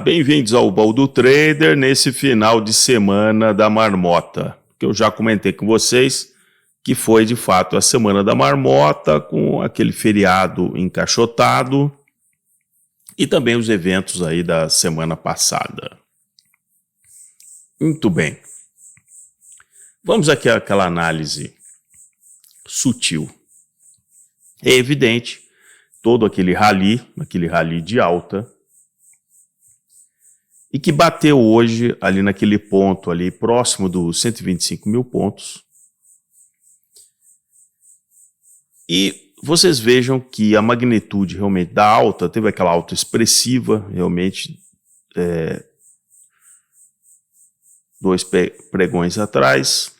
Bem-vindos ao Baú do Trader nesse final de semana da marmota, que eu já comentei com vocês, que foi de fato a semana da marmota, com aquele feriado encaixotado e também os eventos aí da semana passada. Muito bem. Vamos aqui àquela análise sutil. É evidente, todo aquele rally de alta, e que bateu hoje ali naquele ponto ali próximo dos 125 mil pontos. E vocês vejam que a magnitude realmente da alta, teve aquela alta expressiva, realmente, dois pregões atrás,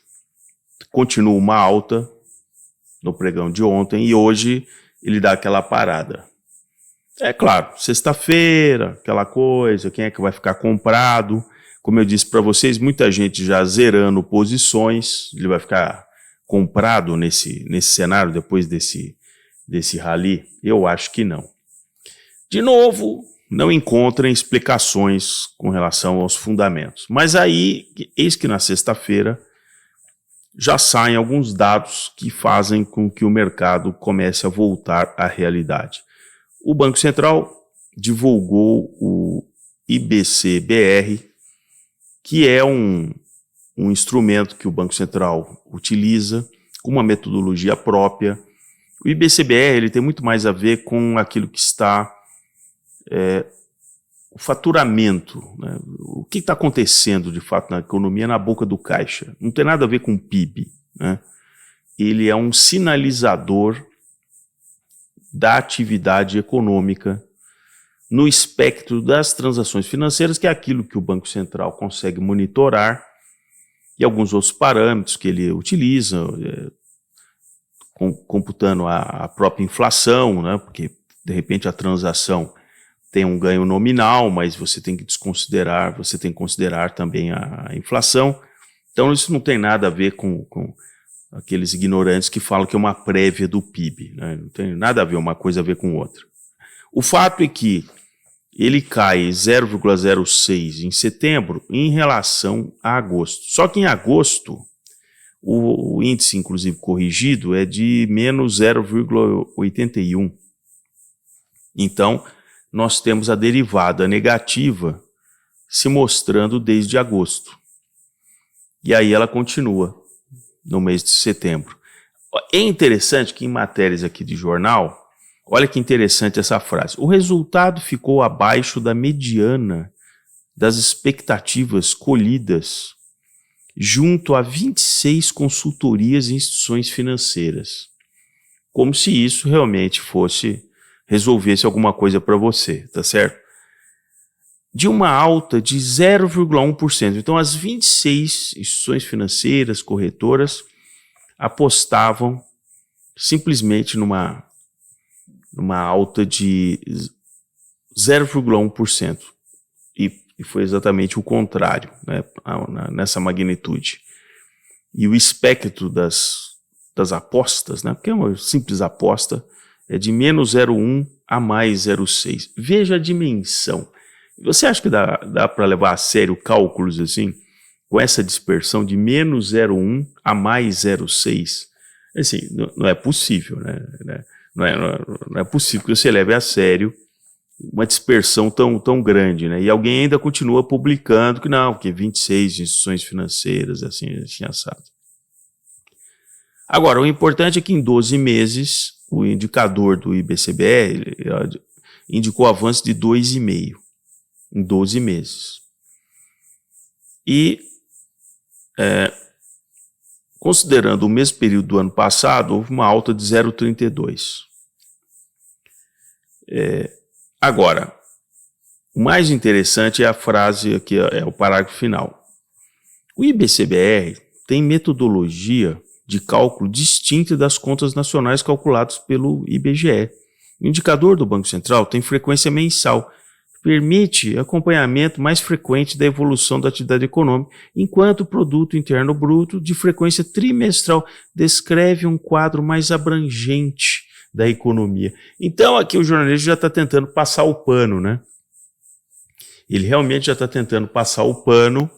continua uma alta no pregão de ontem e hoje ele dá aquela parada. É claro, sexta-feira, aquela coisa, quem é que vai ficar comprado? Como eu disse para vocês, muita gente já zerando posições, ele vai ficar comprado nesse cenário depois desse rally? Eu acho que não. De novo, não encontrem explicações com relação aos fundamentos. Mas aí, eis que na sexta-feira já saem alguns dados que fazem com que o mercado comece a voltar à realidade. O Banco Central divulgou o IBC-BR, que é um instrumento que o Banco Central utiliza com uma metodologia própria. O IBC-BR ele tem muito mais a ver com aquilo que está o faturamento, né? O que está acontecendo de fato na economia, na boca do caixa. Não tem nada a ver com o PIB, né? Ele é um sinalizador da atividade econômica no espectro das transações financeiras, que é aquilo que o Banco Central consegue monitorar, e alguns outros parâmetros que ele utiliza, computando a própria inflação, né? Porque de repente a transação tem um ganho nominal, mas você tem que considerar também a inflação. Então isso não tem nada a ver com aqueles ignorantes que falam que é uma prévia do PIB, né? Não tem nada a ver uma coisa a ver com outra. O fato é que ele cai 0,06 em setembro em relação a agosto. Só que em agosto, o índice, inclusive corrigido, é de menos 0,81. Então, nós temos a derivada negativa se mostrando desde agosto. E aí ela continua no mês de setembro. É interessante que em matérias aqui de jornal, olha que interessante essa frase. O resultado ficou abaixo da mediana das expectativas colhidas junto a 26 consultorias e instituições financeiras. Como se isso realmente resolvesse alguma coisa para você, tá certo? De uma alta de 0,1%. Então, as 26 instituições financeiras, corretoras, apostavam simplesmente numa alta de 0,1%. E foi exatamente o contrário, né, nessa magnitude. E o espectro das apostas, né, porque é uma simples aposta, é de menos 0,1 a mais 0,6. Veja a dimensão. Você acha que dá para levar a sério cálculos assim, com essa dispersão de menos 0,1 a mais 0,6? Assim, não é possível, né? Não é possível que você leve a sério uma dispersão tão grande, né? E alguém ainda continua publicando que 26 instituições financeiras, assim assado. Agora, o importante é que em 12 meses, o indicador do IBC-BR indicou avanço de 2,5 em 12 meses. E, considerando o mesmo período do ano passado, houve uma alta de 0,32. Agora, o mais interessante é a frase aqui, é o parágrafo final. O IBC-BR tem metodologia de cálculo distinta das contas nacionais calculadas pelo IBGE. O indicador do Banco Central tem frequência mensal, permite acompanhamento mais frequente da evolução da atividade econômica, enquanto o Produto Interno Bruto, de frequência trimestral, descreve um quadro mais abrangente da economia. Então aqui o jornalista já está tentando passar o pano, né? Ele realmente já está tentando passar o pano,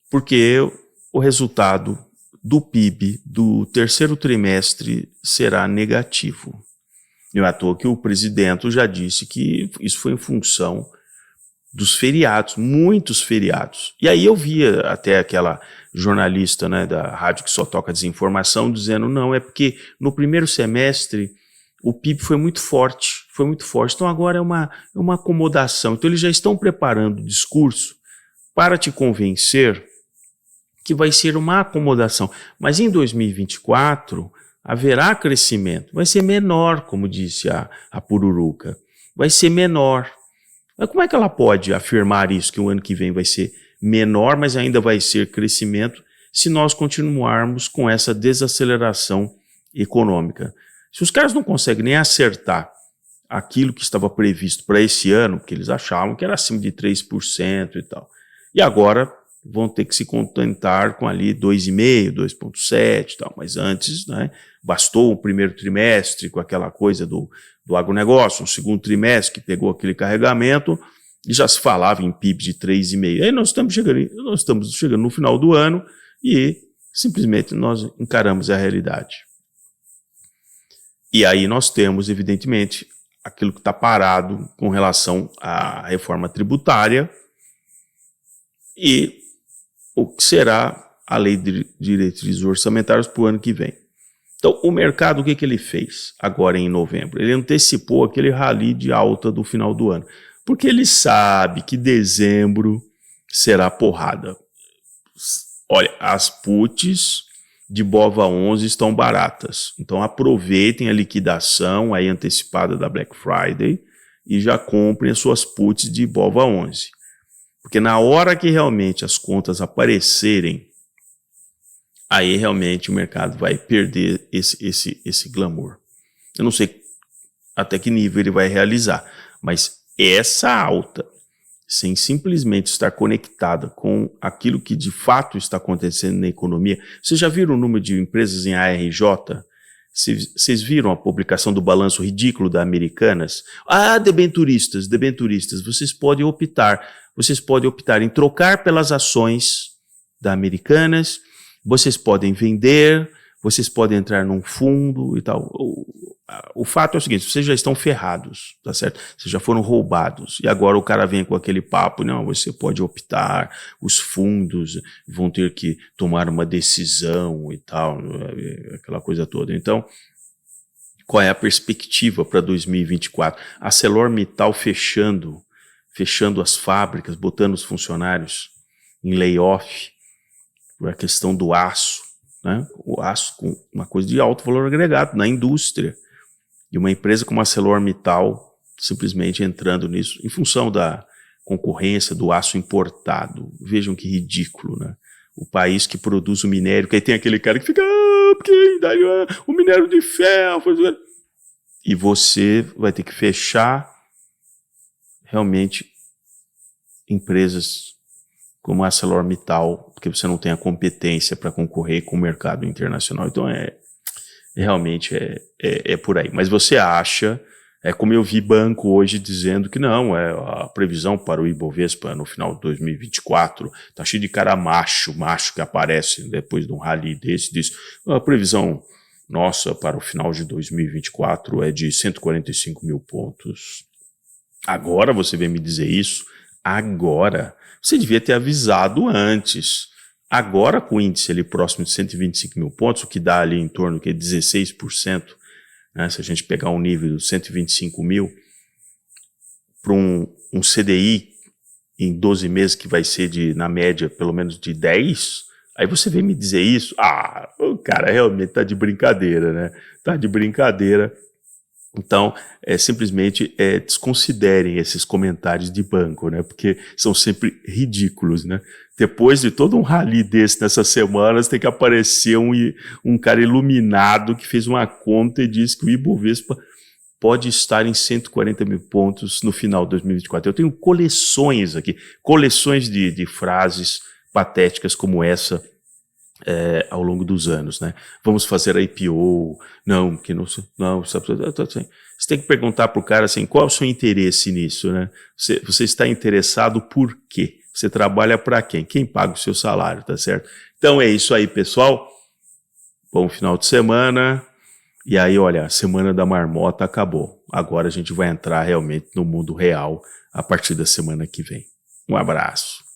porque o resultado do PIB do terceiro trimestre será negativo. Não é à toa que o presidente já disse que isso foi em função dos feriados, muitos feriados. E aí eu via até aquela jornalista, né, da rádio que só toca desinformação, dizendo, não, é porque no primeiro semestre o PIB foi muito forte, então agora é uma acomodação. Então eles já estão preparando o discurso para te convencer que vai ser uma acomodação. Mas em 2024 haverá crescimento, vai ser menor, como disse a Pururuca, vai ser menor. Mas como é que ela pode afirmar isso, que o ano que vem vai ser menor, mas ainda vai ser crescimento, se nós continuarmos com essa desaceleração econômica? Se os caras não conseguem nem acertar aquilo que estava previsto para esse ano, porque eles achavam que era acima de 3% e tal, e agora vão ter que se contentar com ali 2,5%, 2,7% e tal, mas antes, né, bastou o primeiro trimestre com aquela coisa do agronegócio, um segundo trimestre que pegou aquele carregamento e já se falava em PIB de 3,5%. Aí nós estamos chegando no final do ano e simplesmente nós encaramos a realidade. E aí nós temos, evidentemente, aquilo que está parado com relação à reforma tributária e o que será a lei de diretrizes orçamentárias para o ano que vem. Então, o mercado, o que ele fez agora em novembro? Ele antecipou aquele rally de alta do final do ano, porque ele sabe que dezembro será porrada. Olha, as puts de BOVA11 estão baratas, então aproveitem a liquidação aí antecipada da Black Friday e já comprem as suas puts de BOVA11. Porque na hora que realmente as contas aparecerem, aí realmente o mercado vai perder esse glamour. Eu não sei até que nível ele vai realizar, mas essa alta, sem simplesmente estar conectada com aquilo que de fato está acontecendo na economia. Vocês já viram o número de empresas em ARJ? Vocês viram a publicação do balanço ridículo da Americanas? Debenturistas, vocês podem optar em trocar pelas ações da Americanas, vocês podem vender, vocês podem entrar num fundo e tal. O fato é o seguinte, vocês já estão ferrados, tá certo? Vocês já foram roubados. E agora o cara vem com aquele papo, não, você pode optar, os fundos vão ter que tomar uma decisão e tal, aquela coisa toda. Então, qual é a perspectiva para 2024? A ArcelorMittal fechando as fábricas, botando os funcionários em layoff, por a questão do aço, né? O aço com uma coisa de alto valor agregado na indústria. E uma empresa como a ArcelorMittal simplesmente entrando nisso, em função da concorrência do aço importado. Vejam que ridículo, né? O país que produz o minério, que aí tem aquele cara que fica, porque o minério de ferro. E você vai ter que fechar realmente empresas como a ArcelorMittal, porque você não tem a competência para concorrer com o mercado internacional. Então realmente é por aí. Mas você acha, como eu vi banco hoje dizendo que não, a previsão para o Ibovespa no final de 2024, tá cheio de cara macho que aparece depois de um rally desse, diz, a previsão nossa para o final de 2024 é de 145 mil pontos. Agora você vem me dizer isso? Agora? Você devia ter avisado antes. Agora, com o índice ali próximo de 125 mil pontos, o que dá ali em torno de 16%, né, se a gente pegar um nível de 125 mil, para um CDI em 12 meses que vai ser na média pelo menos de 10, aí você vem me dizer isso? O cara realmente está de brincadeira, né? Está de brincadeira. Então, simplesmente desconsiderem esses comentários de banco, né? Porque são sempre ridículos, né? Depois de todo um rally desse nessas semanas, tem que aparecer um cara iluminado que fez uma conta e disse que o Ibovespa pode estar em 140 mil pontos no final de 2024. Eu tenho coleções aqui, coleções de frases patéticas como essa ao longo dos anos, né? Vamos fazer a IPO, não, que não, você tem que perguntar para o cara assim, qual é o seu interesse nisso, né? Você está interessado por quê? Você trabalha para quem? Quem paga o seu salário, tá certo? Então é isso aí, pessoal. Bom final de semana. E aí, olha, a semana da marmota acabou. Agora a gente vai entrar realmente no mundo real a partir da semana que vem. Um abraço.